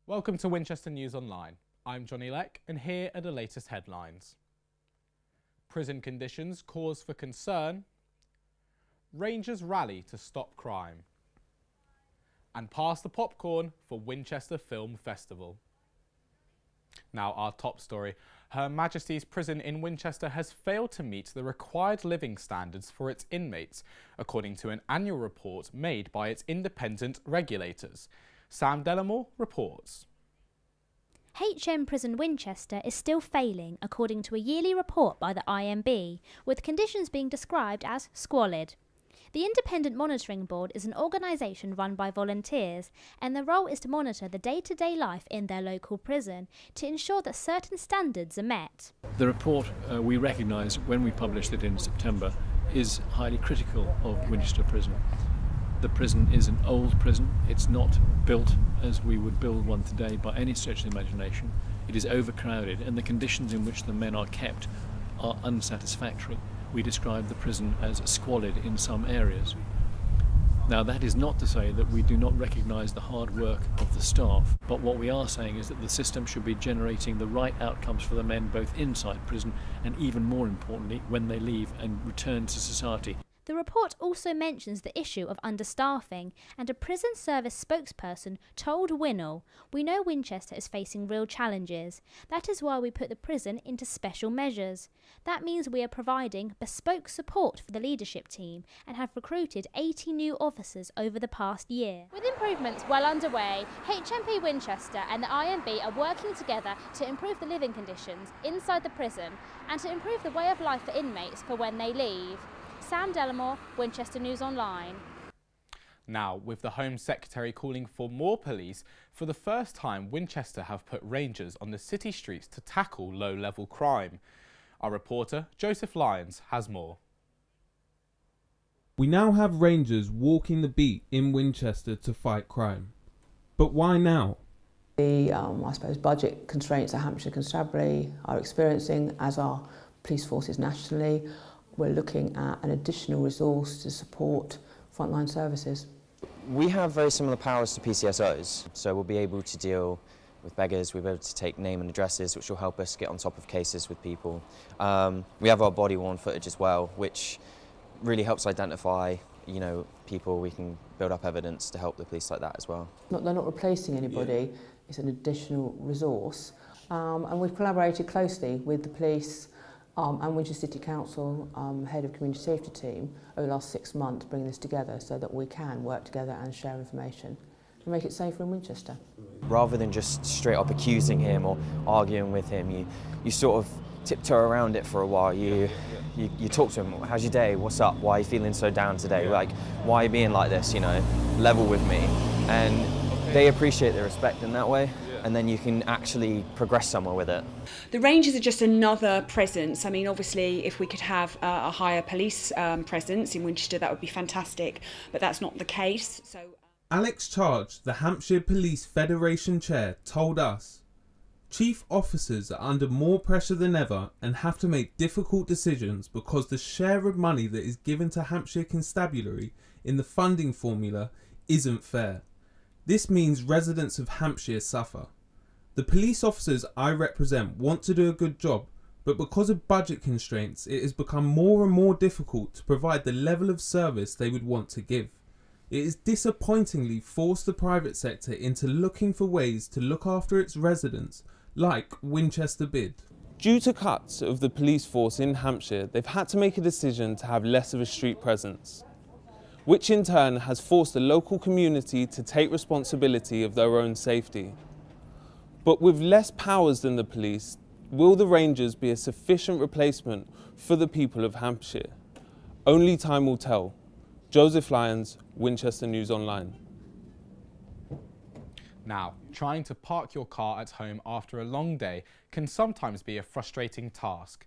Welcome to Winchester News Online. I'm Johnny Leck and here are the latest headlines. Prison conditions cause for concern. Rangers rally to stop crime. And pass the popcorn for Winchester Film Festival. Now our top story. Her Majesty's Prison in Winchester has failed to meet the required living standards for its inmates, according to an annual report made by its independent regulators. Sam Delamore reports. HM Prison Winchester is still failing, according to a yearly report by the IMB, with conditions being described as squalid. The Independent Monitoring Board is an organisation run by volunteers, and their role is to monitor the day-to-day life in their local prison to ensure that certain standards are met. The report we recognised when we published it in September is highly critical of Winchester Prison. The prison is an old prison. It's not built as we would build one today by any stretch of the imagination. It is overcrowded and the conditions in which the men are kept are unsatisfactory. We describe the prison as squalid in some areas. Now that is not to say that we do not recognise the hard work of the staff, but what we are saying is that the system should be generating the right outcomes for the men both inside prison and even more importantly when they leave and return to society. The report also mentions the issue of understaffing, and a prison service spokesperson told WINOL, "We know Winchester is facing real challenges. That is why we put the prison into special measures. That means we are providing bespoke support for the leadership team and have recruited 80 new officers over the past year." With improvements well underway, HMP Winchester and the IMB are working together to improve the living conditions inside the prison and to improve the way of life for inmates for when they leave. Sam Delamore, Winchester News Online. Now, with the Home Secretary calling for more police, for the first time Winchester have put rangers on the city streets to tackle low-level crime. Our reporter, Joseph Lyons, has more. We now have rangers walking the beat in Winchester to fight crime. But why now? The, budget constraints that Hampshire Constabulary are experiencing, as are police forces nationally. We're looking at an additional resource to support frontline services. We have very similar powers to PCSOs, so we'll be able to deal with beggars, we'll be able to take name and addresses, which will help us get on top of cases with people. We have our body-worn footage as well, which really helps identify, people. We can build up evidence to help the police like that as well. They're not replacing anybody, it's an additional resource. And we've collaborated closely with the police and Winchester City Council Head of Community Safety Team over the last 6 months, bringing this together so that we can work together and share information to make it safer in Winchester. Rather than just straight up accusing him or arguing with him, you sort of tiptoe around it for a while. You talk to him, how's your day, what's up, why are you feeling so down today, like why are you being like this, level with me. And they appreciate the respect in that way. And then you can actually progress somewhere with it. The Rangers are just another presence. I mean, obviously, if we could have a higher police presence in Winchester, that would be fantastic, but that's not the case. So, Alex Charge, the Hampshire Police Federation Chair, told us, "Chief officers are under more pressure than ever and have to make difficult decisions because the share of money that is given to Hampshire Constabulary in the funding formula isn't fair. This means residents of Hampshire suffer. The police officers I represent want to do a good job, but because of budget constraints, it has become more and more difficult to provide the level of service they would want to give. It has disappointingly forced the private sector into looking for ways to look after its residents, like Winchester Bid." Due to cuts of the police force in Hampshire, they've had to make a decision to have less of a street presence, which in turn has forced the local community to take responsibility of their own safety. But with less powers than the police, will the Rangers be a sufficient replacement for the people of Hampshire? Only time will tell. Joseph Lyons, Winchester News Online. Now, trying to park your car at home after a long day can sometimes be a frustrating task.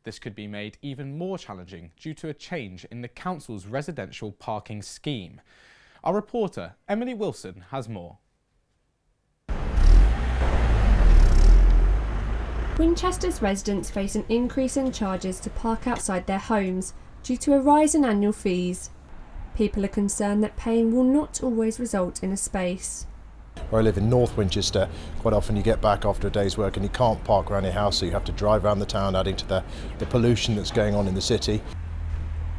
This could be made even more challenging due to a change in the council's residential parking scheme. Our reporter, Emily Wilson, has more. Winchester's residents face an increase in charges to park outside their homes due to a rise in annual fees. People are concerned that paying will not always result in a space. Where I live in North Winchester, quite often you get back after a day's work and you can't park around your house, so you have to drive around the town, adding to the pollution that's going on in the city.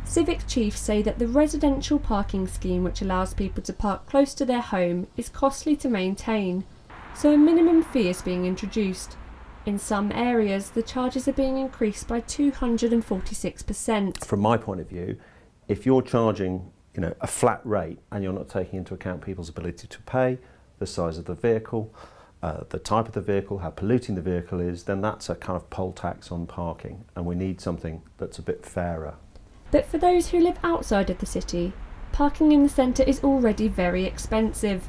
Civic chiefs say that the residential parking scheme, which allows people to park close to their home, is costly to maintain, so a minimum fee is being introduced. In some areas, the charges are being increased by 246%. From my point of view, if you're charging a flat rate and you're not taking into account people's ability to pay, the size of the vehicle, the type of the vehicle, how polluting the vehicle is, then that's a kind of poll tax on parking, and we need something that's a bit fairer. But for those who live outside of the city, parking in the centre is already very expensive,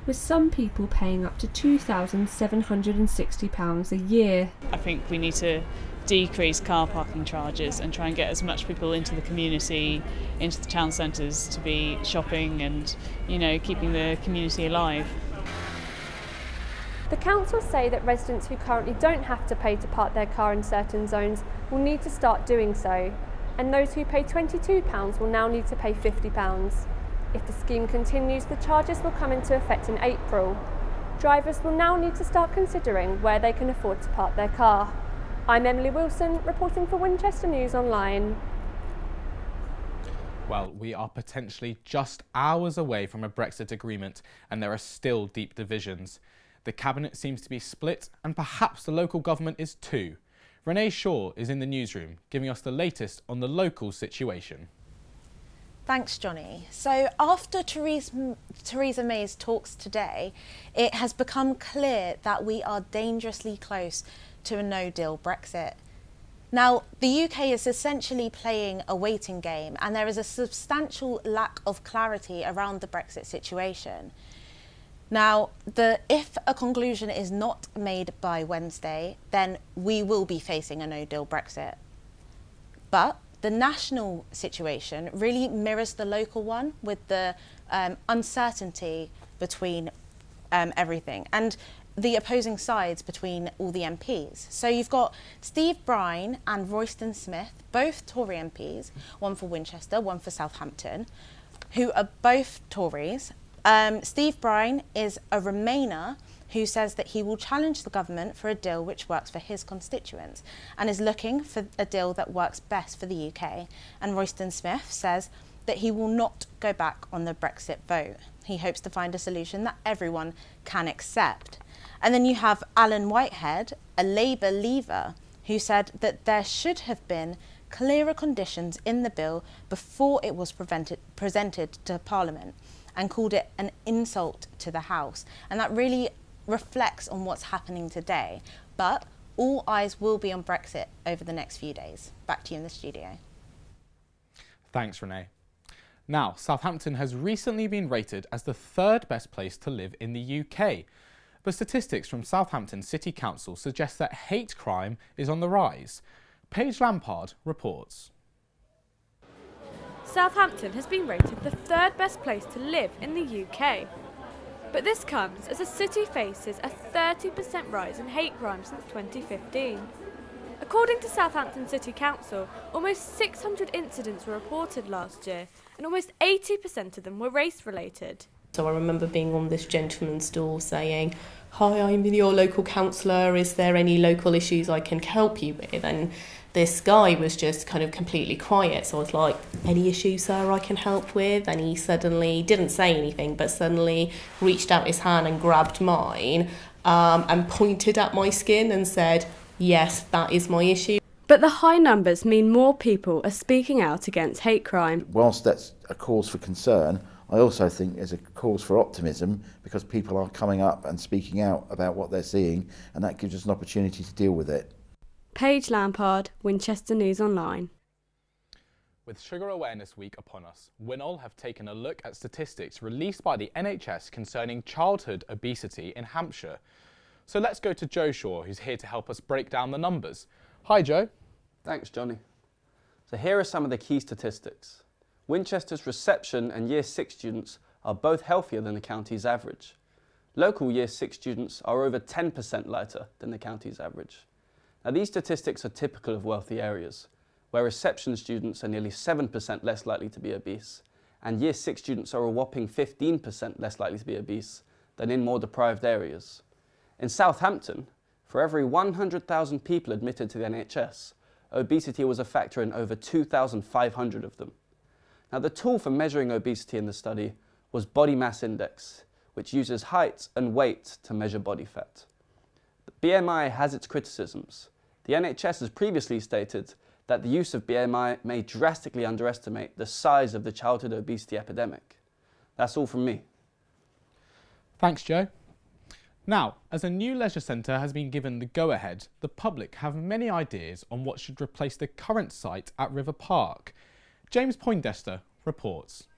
with some people paying up to £2,760 a year. I think we need to decrease car parking charges and try and get as much people into the community, into the town centres to be shopping and, keeping the community alive. The council say that residents who currently don't have to pay to park their car in certain zones will need to start doing so, and those who pay £22 will now need to pay £50. If the scheme continues, the charges will come into effect in April. Drivers will now need to start considering where they can afford to park their car. I'm Emily Wilson, reporting for Winchester News Online. Well, we are potentially just hours away from a Brexit agreement, and there are still deep divisions. The cabinet seems to be split, and perhaps the local government is too. Renee Shaw is in the newsroom, giving us the latest on the local situation. Thanks, Johnny. So after Theresa May's talks today, it has become clear that we are dangerously close to a no-deal Brexit. Now, the UK is essentially playing a waiting game, and there is a substantial lack of clarity around the Brexit situation. Now, if a conclusion is not made by Wednesday, then we will be facing a no-deal Brexit. But the national situation really mirrors the local one, with the uncertainty between everything and the opposing sides between all the MPs. So you've got Steve Brine and Royston Smith, both Tory MPs, one for Winchester, one for Southampton, who are both Tories. Steve Brine is a Remainer who says that he will challenge the government for a deal which works for his constituents and is looking for a deal that works best for the UK. And Royston Smith says that he will not go back on the Brexit vote. He hopes to find a solution that everyone can accept. And then you have Alan Whitehead, a Labour leaver, who said that there should have been clearer conditions in the bill before it was presented to Parliament, and called it an insult to the House. And that really reflects on what's happening today. But all eyes will be on Brexit over the next few days. Back to you in the studio. Thanks, Renee. Now, Southampton has recently been rated as the third best place to live in the UK. But statistics from Southampton City Council suggest that hate crime is on the rise. Paige Lampard reports. Southampton has been rated the third best place to live in the UK. But this comes as the city faces a 30% rise in hate crime since 2015. According to Southampton City Council, almost 600 incidents were reported last year, and almost 80% of them were race-related. So I remember being on this gentleman's door saying, "Hi, I'm your local councillor, is there any local issues I can help you with?" And this guy was just kind of completely quiet. So I was like, "Any issues, sir, I can help with?" And he suddenly didn't say anything, but suddenly reached out his hand and grabbed mine and pointed at my skin and said, "Yes, that is my issue." But the high numbers mean more people are speaking out against hate crime. Whilst that's a cause for concern, I also think there's a cause for optimism, because people are coming up and speaking out about what they're seeing, and that gives us an opportunity to deal with it. Paige Lampard, Winchester News Online. With Sugar Awareness Week upon us, WINOL have taken a look at statistics released by the NHS concerning childhood obesity in Hampshire. So let's go to Joe Shaw, who's here to help us break down the numbers. Hi, Joe. Thanks, Johnny. So here are some of the key statistics. Winchester's reception and Year 6 students are both healthier than the county's average. Local Year 6 students are over 10% lighter than the county's average. Now, these statistics are typical of wealthy areas, where reception students are nearly 7% less likely to be obese, and Year 6 students are a whopping 15% less likely to be obese than in more deprived areas. In Southampton, for every 100,000 people admitted to the NHS, obesity was a factor in over 2,500 of them. Now, the tool for measuring obesity in the study was body mass index, which uses height and weight to measure body fat. The BMI has its criticisms. The NHS has previously stated that the use of BMI may drastically underestimate the size of the childhood obesity epidemic. That's all from me. Thanks, Joe. Now, as a new leisure centre has been given the go-ahead, the public have many ideas on what should replace the current site at River Park. James Poindexter reports.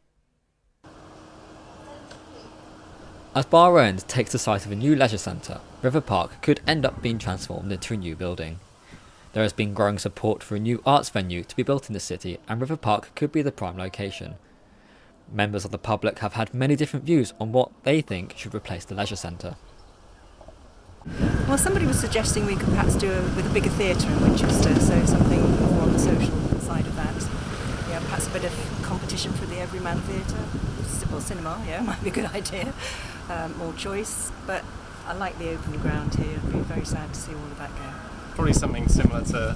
As Bar End takes the site of a new leisure centre, River Park could end up being transformed into a new building. There has been growing support for a new arts venue to be built in the city, and River Park could be the prime location. Members of the public have had many different views on what they think should replace the leisure centre. Well, somebody was suggesting we could perhaps do with a bigger theatre in Winchester, so something more on the social side of that. Yeah, perhaps a bit of competition for the everyman theatre. Well, cinema, yeah, might be a good idea. More choice, but I like the open ground here. It'd be very sad to see all of that go. Probably something similar to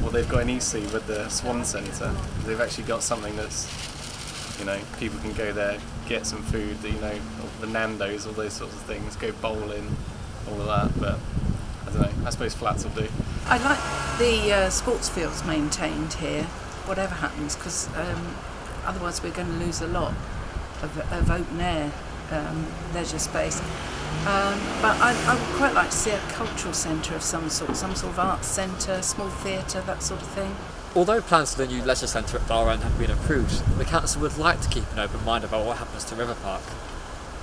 what they've got in Eastleigh with the Swan Centre. They've actually got something that's, you know, people can go there, get some food, you know, the Nando's, all those sorts of things, go bowling, all of that, but I don't know, I suppose flats will do. I like the sports fields maintained here, whatever happens, because otherwise we're going to lose a lot of open air leisure space. But I would quite like to see a cultural centre of some sort of arts centre, small theatre, that sort of thing. Although plans for the new leisure centre at Bar End have been approved, the council would like to keep an open mind about what happens to River Park.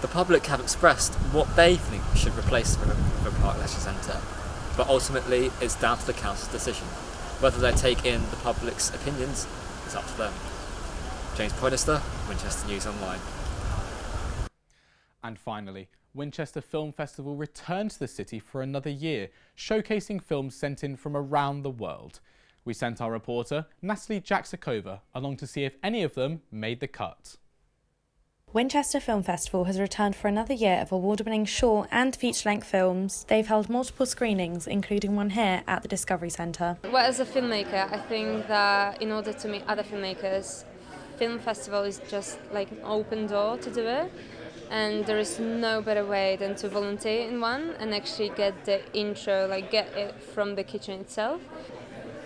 The public have expressed what they think should replace the River Park Leisure Centre, but ultimately it's down to the council's decision. Whether they take in the public's opinions is up to them. James Poindexter, Winchester News Online. And finally, Winchester Film Festival returned to the city for another year, showcasing films sent in from around the world. We sent our reporter, Natalie Jaksakova, along to see if any of them made the cut. Winchester Film Festival has returned for another year of award-winning short and feature-length films. They've held multiple screenings, including one here at the Discovery Centre. Well, as a filmmaker, I think that in order to meet other filmmakers, film festival is just like an open door to do it. And there is no better way than to volunteer in one and actually get the intro, like get it from the kitchen itself.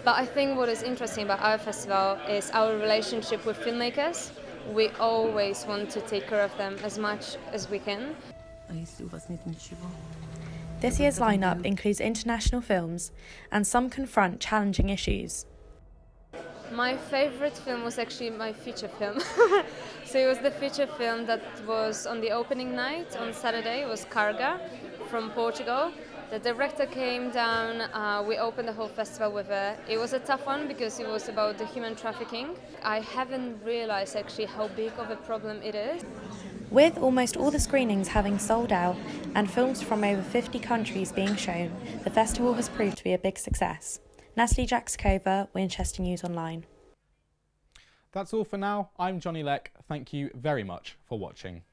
But I think what is interesting about our festival is our relationship with filmmakers. We always want to take care of them as much as we can. This year's lineup includes international films, and some confront challenging issues. My favourite film was actually my feature film. So it was the feature film that was on the opening night on Saturday. It was Carga from Portugal. The director came down, we opened the whole festival with it. It was a tough one because it was about the human trafficking. I haven't realised actually how big of a problem it is. With almost all the screenings having sold out and films from over 50 countries being shown, the festival has proved to be a big success. Natalie Jaksakova, Winchester News Online. That's all for now. I'm Johnny Leck. Thank you very much for watching.